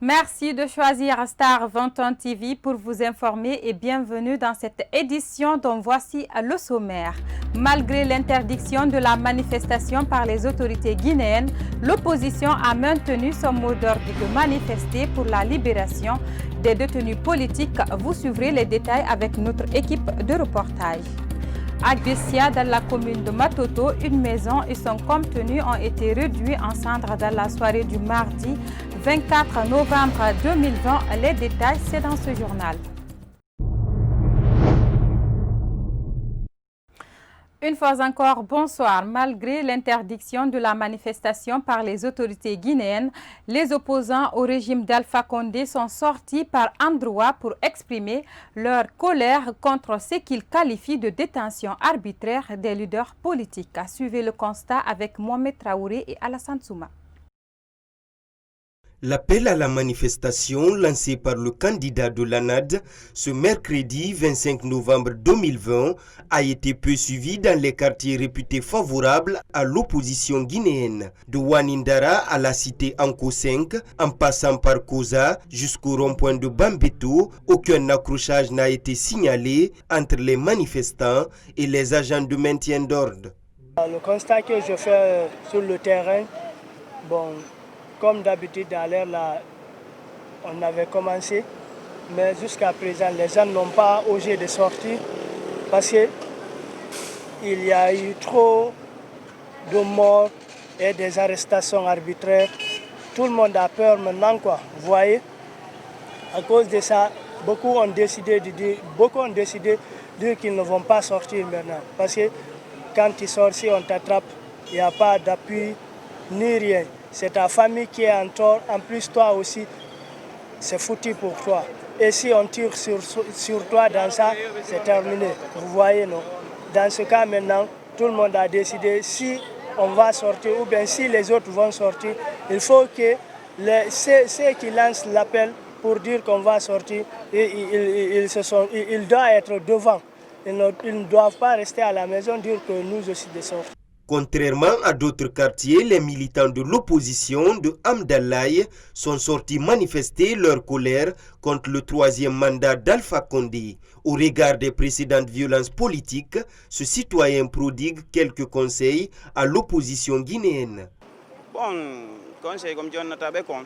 Merci de choisir Star 21 TV pour vous informer et bienvenue dans cette édition dont voici le sommaire. Malgré l'interdiction de la manifestation par les autorités guinéennes, l'opposition a maintenu son mot d'ordre de manifester pour la libération des détenus politiques. Vous suivrez les détails avec notre équipe de reportage. À Bessia, dans la commune de Matoto, une maison et son contenu ont été réduits en cendres dans la soirée du mardi 24 novembre 2020. Les détails, c'est dans ce journal. Une fois encore, bonsoir. Malgré l'interdiction de la manifestation par les autorités guinéennes, les opposants au régime d'Alpha Condé sont sortis par endroits pour exprimer leur colère contre ce qu'ils qualifient de détention arbitraire des leaders politiques. Suivez le constat avec Mohamed Traoré et Alassane Souma. L'appel à la manifestation lancé par le candidat de l'ANAD ce mercredi 25 novembre 2020 a été peu suivi dans les quartiers réputés favorables à l'opposition guinéenne. De Wanindara à la cité Anko 5, en passant par Koza jusqu'au rond-point de Bambeto, aucun accrochage n'a été signalé entre les manifestants et les agents de maintien d'ordre. Le constat que je fais sur le terrain, comme d'habitude, à l'heure là, on avait commencé, mais jusqu'à présent, les gens n'ont pas osé de sortir parce qu'il y a eu trop de morts et des arrestations arbitraires. Tout le monde a peur maintenant, quoi. Vous voyez, à cause de ça, beaucoup ont décidé de dire qu'ils ne vont pas sortir maintenant. Parce que quand tu sors, si on t'attrape, il n'y a pas d'appui ni rien. C'est ta famille qui est en tort. En plus, toi aussi, c'est foutu pour toi. Et si on tire sur toi dans ça, c'est terminé. Vous voyez, non? Dans ce cas, maintenant, tout le monde a décidé si on va sortir ou bien si les autres vont sortir. Il faut que ceux qui lancent l'appel pour dire qu'on va sortir, ils doivent être devant. Ils ne doivent pas rester à la maison dire que nous aussi de sortir. Contrairement à d'autres quartiers, les militants de l'opposition de Hamdallaye sont sortis manifester leur colère contre le troisième mandat d'Alpha Condé. Au regard des précédentes violences politiques, ce citoyen prodigue quelques conseils à l'opposition guinéenne. Bon, conseil comme John Natabekon,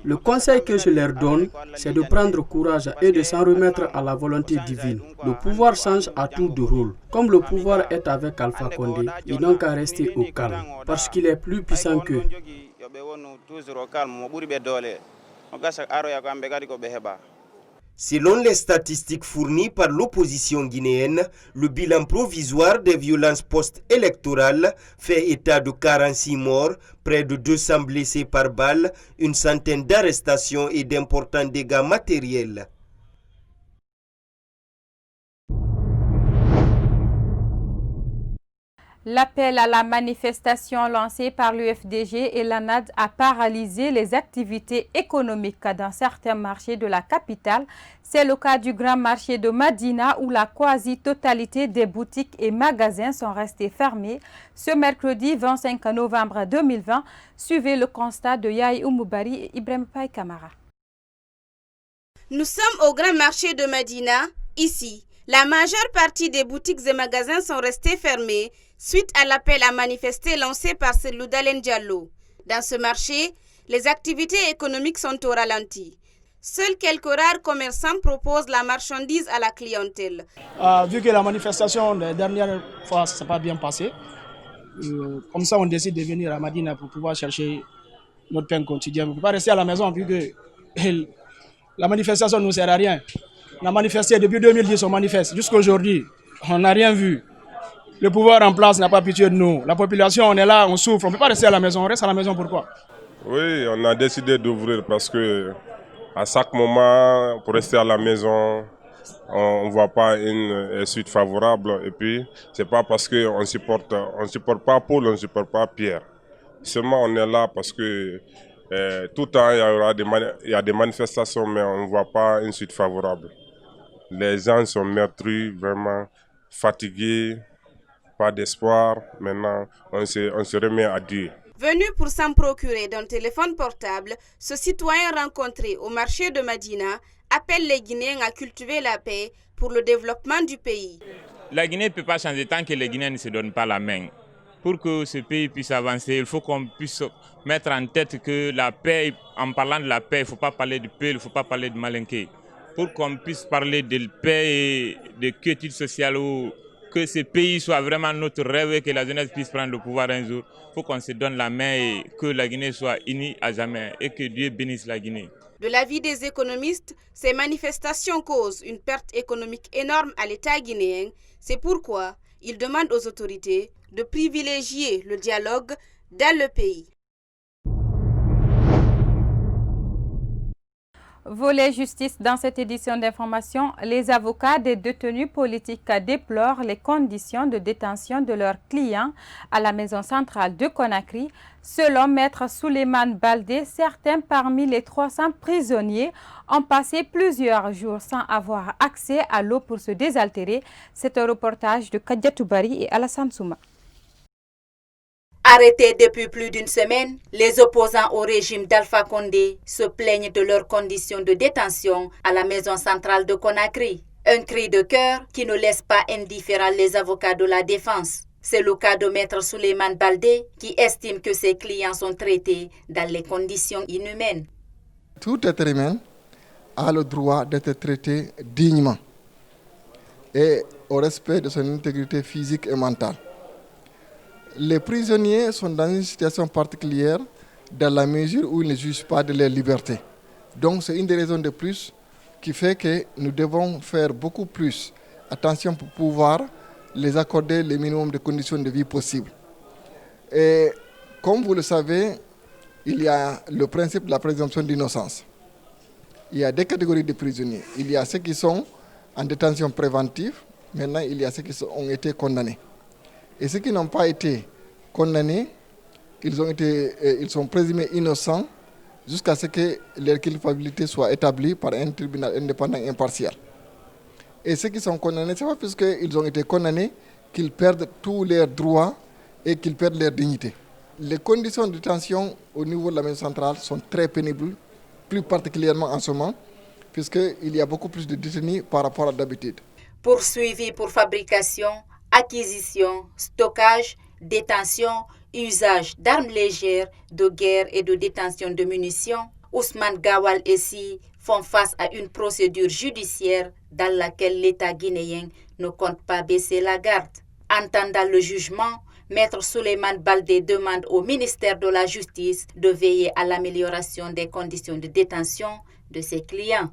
le conseil que je leur donne, c'est de prendre courage et de s'en remettre à la volonté divine. Le pouvoir change à tour de rôle. Comme le pouvoir est avec Alpha Condé, ils n'ont qu'à rester au calme, parce qu'il est plus puissant qu'eux. Selon les statistiques fournies par l'opposition guinéenne, le bilan provisoire des violences post-électorales fait état de 46 morts, près de 200 blessés par balle, une centaine d'arrestations et d'importants dégâts matériels. L'appel à la manifestation lancé par l'UFDG et l'ANAD a paralysé les activités économiques dans certains marchés de la capitale. C'est le cas du grand marché de Madina où la quasi-totalité des boutiques et magasins sont restés fermés ce mercredi 25 novembre 2020. Suivez le constat de Yahi Oumoubari et Ibrahim Paye Kamara. Nous sommes au grand marché de Madina. Ici, la majeure partie des boutiques et magasins sont restés fermés suite à l'appel à manifester lancé par Selou Dalen Diallo. Dans ce marché, les activités économiques sont au ralenti. Seuls quelques rares commerçants proposent la marchandise à la clientèle. Vu que la manifestation la dernière fois ne s'est pas bien passée, comme ça on décide de venir à Madina pour pouvoir chercher notre pain quotidien. On ne peut pas rester à la maison vu que la manifestation ne nous sert à rien. On a manifesté depuis 2010, on manifeste. Jusqu'à aujourd'hui, on n'a rien vu. Le pouvoir en place n'a pas pitié de nous. La population, on est là, on souffre. On ne peut pas rester à la maison. On reste à la maison pourquoi? Oui, on a décidé d'ouvrir parce que à chaque moment, pour rester à la maison, on ne voit pas une suite favorable. Et puis, ce n'est pas parce qu'on ne supporte pas Paul, on ne supporte pas Pierre. Seulement, on est là parce que tout le temps, il y a des manifestations, mais on ne voit pas une suite favorable. Les gens sont meurtris, vraiment fatigués, pas d'espoir. Maintenant, on se remet à Dieu. Venu pour s'en procurer d'un téléphone portable, ce citoyen rencontré au marché de Madina appelle les Guinéens à cultiver la paix pour le développement du pays. La Guinée ne peut pas changer tant que les Guinéens ne se donnent pas la main. Pour que ce pays puisse avancer, il faut qu'on puisse mettre en tête que la paix, en parlant de la paix, il ne faut pas parler de paix, il ne faut pas parler de malinqué. Pour qu'on puisse parler de paix et de quiétude sociale, ou que ce pays soit vraiment notre rêve et que la jeunesse puisse prendre le pouvoir un jour, il faut qu'on se donne la main et que la Guinée soit unie à jamais et que Dieu bénisse la Guinée. De l'avis des économistes, ces manifestations causent une perte économique énorme à l'État guinéen. C'est pourquoi ils demandent aux autorités de privilégier le dialogue dans le pays. Volet justice dans cette édition d'information, les avocats des détenus politiques déplorent les conditions de détention de leurs clients à la maison centrale de Conakry. Selon Maître Souleymane Baldé, certains parmi les 300 prisonniers ont passé plusieurs jours sans avoir accès à l'eau pour se désaltérer. C'est un reportage de Kadiatou Bari et Alassane Souma. Arrêtés depuis plus d'une semaine, les opposants au régime d'Alpha Condé se plaignent de leurs conditions de détention à la maison centrale de Conakry. Un cri de cœur qui ne laisse pas indifférents les avocats de la défense. C'est le cas de Maître Souleymane Baldé qui estime que ses clients sont traités dans les conditions inhumaines. Tout être humain a le droit d'être traité dignement et au respect de son intégrité physique et mentale. Les prisonniers sont dans une situation particulière dans la mesure où ils ne jugent pas de leur liberté. Donc c'est une des raisons de plus qui fait que nous devons faire beaucoup plus attention pour pouvoir les accorder le minimum de conditions de vie possibles. Et comme vous le savez, il y a le principe de la présomption d'innocence. Il y a deux catégories de prisonniers. Il y a ceux qui sont en détention préventive, maintenant il y a ceux qui ont été condamnés. Et ceux qui n'ont pas été condamnés, ils sont présumés innocents jusqu'à ce que leur culpabilité soit établie par un tribunal indépendant et impartial. Et ceux qui sont condamnés, ce n'est pas puisqu'ils ont été condamnés qu'ils perdent tous leurs droits et qu'ils perdent leur dignité. Les conditions de détention au niveau de la maison centrale sont très pénibles, plus particulièrement en ce moment, puisqu'il y a beaucoup plus de détenus par rapport à d'habitude. Poursuivis pour fabrication, acquisition, stockage, détention, usage d'armes légères, de guerre et de détention de munitions, Ousmane Gawal et Si font face à une procédure judiciaire dans laquelle l'État guinéen ne compte pas baisser la garde. Entendant le jugement, Maître Souleymane Baldé demande au ministère de la Justice de veiller à l'amélioration des conditions de détention de ses clients.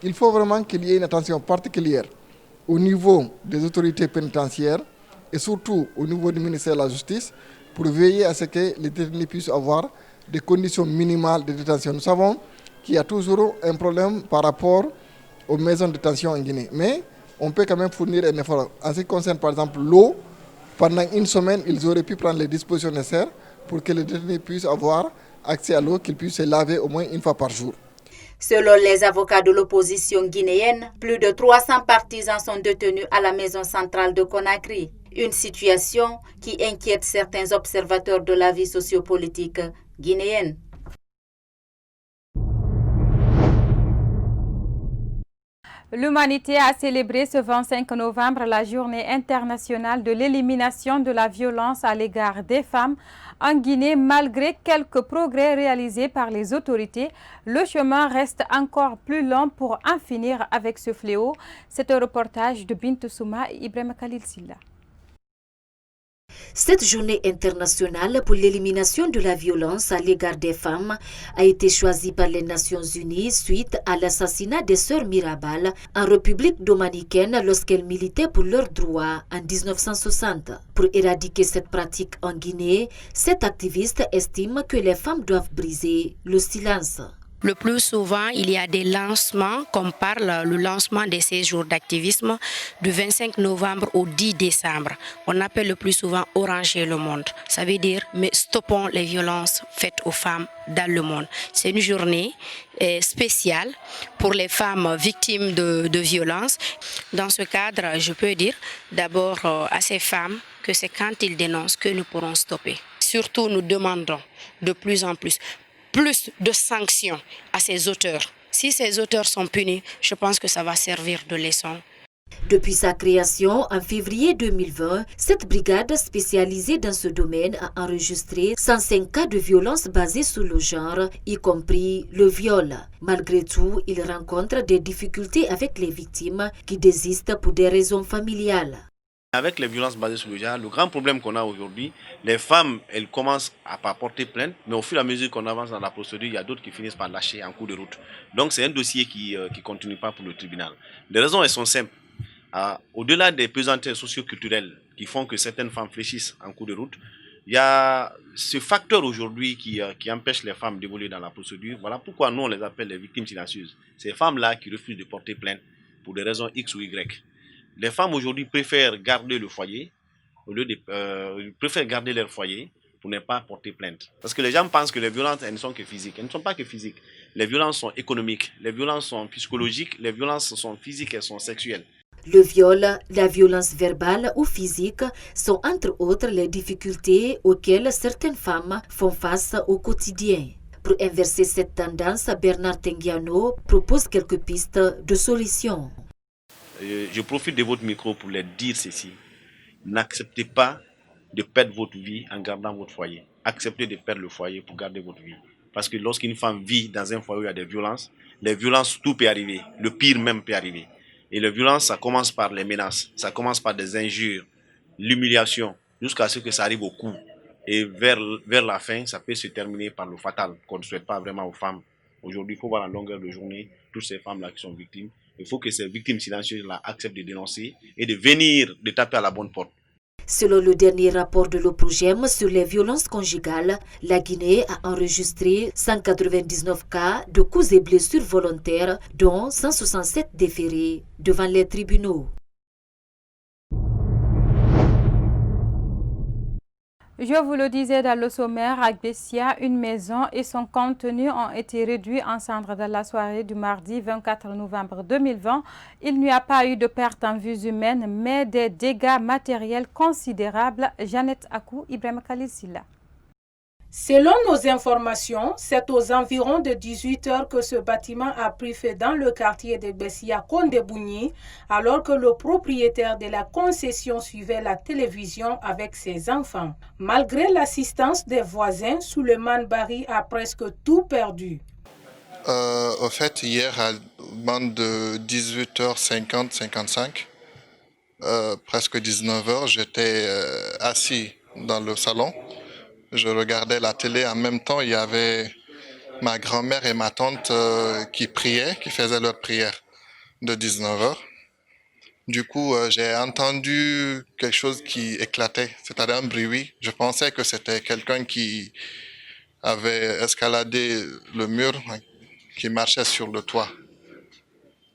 Il faut vraiment qu'il y ait une attention particulière au niveau des autorités pénitentiaires et surtout au niveau du ministère de la Justice pour veiller à ce que les détenus puissent avoir des conditions minimales de détention. Nous savons qu'il y a toujours un problème par rapport aux maisons de détention en Guinée, mais on peut quand même fournir un effort. En ce qui concerne par exemple l'eau, pendant une semaine, ils auraient pu prendre les dispositions nécessaires pour que les détenus puissent avoir accès à l'eau, qu'ils puissent se laver au moins une fois par jour. Selon les avocats de l'opposition guinéenne, plus de 300 partisans sont détenus à la maison centrale de Conakry. Une situation qui inquiète certains observateurs de la vie sociopolitique guinéenne. L'humanité a célébré ce 25 novembre la journée internationale de l'élimination de la violence à l'égard des femmes. En Guinée, malgré quelques progrès réalisés par les autorités, le chemin reste encore plus long pour en finir avec ce fléau. C'est un reportage de Bintou Souma et Ibrahim Khalil Silla. Cette journée internationale pour l'élimination de la violence à l'égard des femmes a été choisie par les Nations Unies suite à l'assassinat des sœurs Mirabal en République dominicaine lorsqu'elles militaient pour leurs droits en 1960. Pour éradiquer cette pratique en Guinée, cet activiste estime que les femmes doivent briser le silence. Le plus souvent, il y a des lancements, comme parle le lancement de ces jours d'activisme du 25 novembre au 10 décembre. On appelle le plus souvent oranger le monde. Ça veut dire, mais stoppons les violences faites aux femmes dans le monde. C'est une journée spéciale pour les femmes victimes de violences. Dans ce cadre, je peux dire d'abord à ces femmes que c'est quand ils dénoncent que nous pourrons stopper. surtout, nous demandons de plus en plus de sanctions à ces auteurs. Si ces auteurs sont punis, je pense que ça va servir de leçon. Depuis sa création en février 2020, cette brigade spécialisée dans ce domaine a enregistré 105 cas de violence basés sur le genre, y compris le viol. Malgré tout, il rencontre des difficultés avec les victimes qui désistent pour des raisons familiales. Avec les violences basées sur le genre, le grand problème qu'on a aujourd'hui, les femmes, elles commencent à pas porter plainte, mais au fur et à mesure qu'on avance dans la procédure, il y a d'autres qui finissent par lâcher en cours de route. Donc c'est un dossier qui continue pas pour le tribunal. Les raisons, elles sont simples. Au-delà des pesanteurs socio-culturelles qui font que certaines femmes fléchissent en cours de route, il y a ce facteur aujourd'hui qui empêche les femmes d'évoluer dans la procédure. Voilà pourquoi nous on les appelle les victimes silencieuses. Ces femmes-là qui refusent de porter plainte pour des raisons X ou Y. Les femmes aujourd'hui préfèrent garder le foyer, préfèrent garder leur foyer pour ne pas porter plainte. Parce que les gens pensent que les violences, elles ne sont que physiques. Elles ne sont pas que physiques. Les violences sont économiques, les violences sont psychologiques, les violences sont physiques et sont sexuelles. Le viol, la violence verbale ou physique sont entre autres les difficultés auxquelles certaines femmes font face au quotidien. Pour inverser cette tendance, Bernard Tengiano propose quelques pistes de solutions. Je profite de votre micro pour leur dire ceci. N'acceptez pas de perdre votre vie en gardant votre foyer. Acceptez de perdre le foyer pour garder votre vie. Parce que lorsqu'une femme vit dans un foyer où il y a des violences, les violences, tout peut arriver. Le pire même peut arriver. Et les violences, ça commence par les menaces, ça commence par des injures, l'humiliation, jusqu'à ce que ça arrive au cou. Et vers la fin, ça peut se terminer par le fatal, qu'on ne souhaite pas vraiment aux femmes. Aujourd'hui, il faut voir la longueur de journée toutes ces femmes-là qui sont victimes. Il faut que ces victimes silencieuses-là acceptent de dénoncer et de venir, de taper à la bonne porte. Selon le dernier rapport de l'OPROGEM sur les violences conjugales, la Guinée a enregistré 199 cas de coups et blessures volontaires, dont 167 déférés devant les tribunaux. Je vous le disais dans le sommaire, à Gbessia, une maison et son contenu ont été réduits en cendres dans la soirée du mardi 24 novembre 2020. Il n'y a pas eu de perte en vies humaines, mais des dégâts matériels considérables. Jeannette Akou, Ibrahim Khalil-Silla. Selon nos informations, c'est aux environs de 18 h que ce bâtiment a pris feu dans le quartier de Gbessia Kondebougni, alors que le propriétaire de la concession suivait la télévision avec ses enfants. Malgré l'assistance des voisins, Souleymane Bari a presque tout perdu. Au fait, hier, à bande de 18h50-55, presque 19h, j'étais assis dans le salon. Je regardais la télé. En même temps, il y avait ma grand-mère et ma tante qui priaient, qui faisaient leur prière de 19h. Du coup, j'ai entendu quelque chose qui éclatait, c'est-à-dire un bruit. Je pensais que c'était quelqu'un qui avait escaladé le mur, qui marchait sur le toit.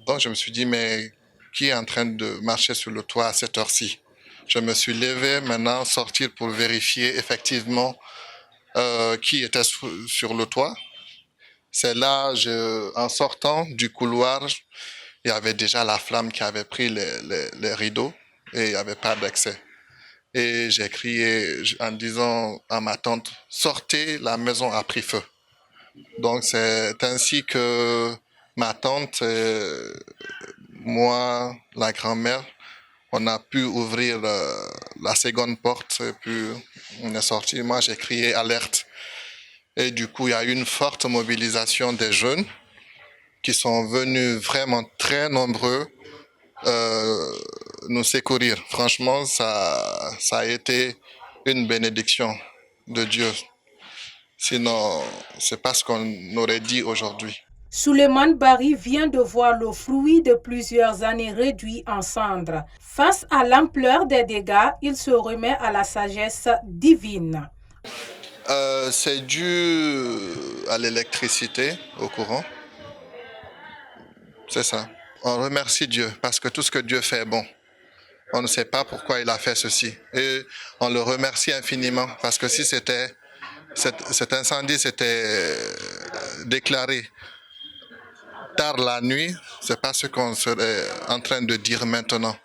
Donc, je me suis dit, mais qui est en train de marcher sur le toit à cette heure-ci? Je me suis levé, maintenant, sortir pour vérifier effectivement qui était sur le toit. C'est là, en sortant du couloir, il y avait déjà la flamme qui avait pris les rideaux et il n'y avait pas d'accès. Et j'ai crié en disant à ma tante, sortez, la maison a pris feu. Donc c'est ainsi que ma tante, moi, la grand-mère, on a pu ouvrir la seconde porte et puis on est sorti. Moi, j'ai crié alerte. Et du coup, il y a eu une forte mobilisation des jeunes qui sont venus vraiment très nombreux nous secourir. Franchement, ça a été une bénédiction de Dieu. Sinon, c'est pas ce qu'on aurait dit aujourd'hui. Souleymane Bari vient de voir le fruit de plusieurs années réduit en cendres. Face à l'ampleur des dégâts, il se remet à la sagesse divine. C'est dû à l'électricité, au courant. C'est ça. On remercie Dieu parce que tout ce que Dieu fait est bon. On ne sait pas pourquoi il a fait ceci. Et on le remercie infiniment parce que si cet incendie s'était déclaré tard la nuit, c'est pas ce qu'on serait en train de dire maintenant.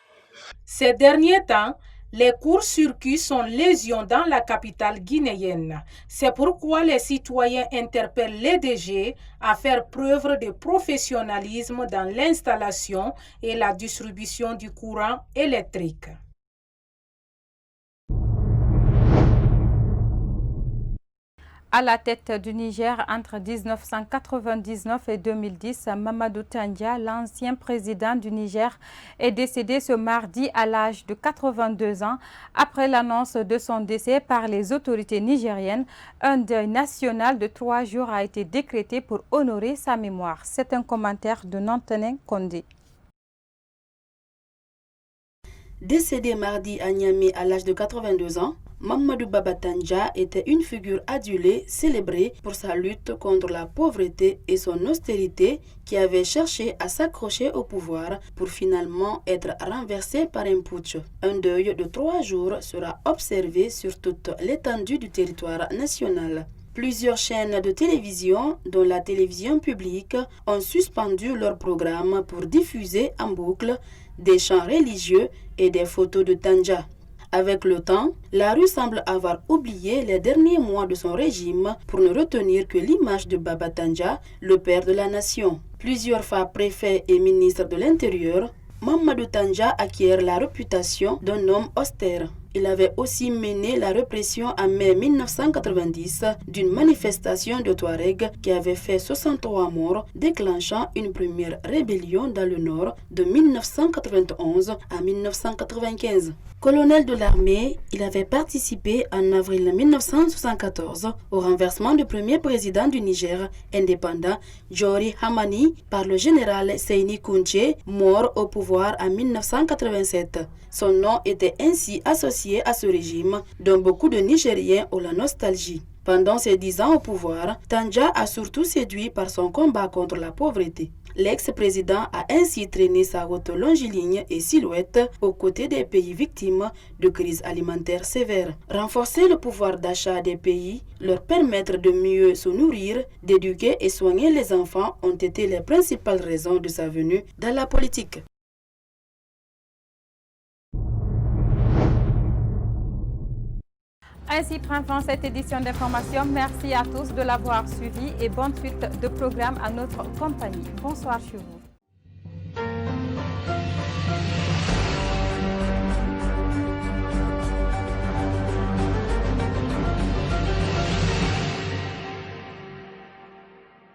Ces derniers temps, Les courts-circuits sont légion dans la capitale guinéenne. C'est pourquoi les citoyens interpellent les DG à faire preuve de professionnalisme dans l'installation et la distribution du courant électrique. À la tête du Niger entre 1999 et 2010, Mamadou Tandja, l'ancien président du Niger, est décédé ce mardi à l'âge de 82 ans. Après l'annonce de son décès par les autorités nigériennes, un deuil national de 3 jours a été décrété pour honorer sa mémoire. C'est un commentaire de Nantenin Kondé. Décédé mardi à Niamey à l'âge de 82 ans, Mamadou Baba Tandja était une figure adulée, célébrée pour sa lutte contre la pauvreté et son austérité, qui avait cherché à s'accrocher au pouvoir pour finalement être renversé par un putsch. Un deuil de 3 jours sera observé sur toute l'étendue du territoire national. Plusieurs chaînes de télévision, dont la télévision publique, ont suspendu leur programme pour diffuser en boucle des chants religieux et des photos de Tandja. Avec le temps, la rue semble avoir oublié les derniers mois de son régime pour ne retenir que l'image de Baba Tandja, le père de la nation. Plusieurs fois préfet et ministre de l'Intérieur, Mamadou Tandja acquiert la réputation d'un homme austère. Il avait aussi mené la répression en mai 1990 d'une manifestation de Touareg qui avait fait 63 morts, déclenchant une première rébellion dans le nord de 1991 à 1995. Colonel de l'armée, il avait participé en avril 1974 au renversement du premier président du Niger indépendant, Jori Hamani, par le général Seyni Kounché, mort au pouvoir en 1987. Son nom était ainsi associé à ce régime, dont beaucoup de Nigériens ont la nostalgie. Pendant ses 10 ans au pouvoir, Tandja a surtout séduit par son combat contre la pauvreté. L'ex-président a ainsi traîné sa route longiligne et silhouette aux côtés des pays victimes de crises alimentaires sévères. Renforcer le pouvoir d'achat des pays, leur permettre de mieux se nourrir, d'éduquer et soigner les enfants ont été les principales raisons de sa venue dans la politique. Ainsi prend fin cette édition d'information. Merci à tous de l'avoir suivi et bonne suite de programme à notre compagnie. Bonsoir chez vous.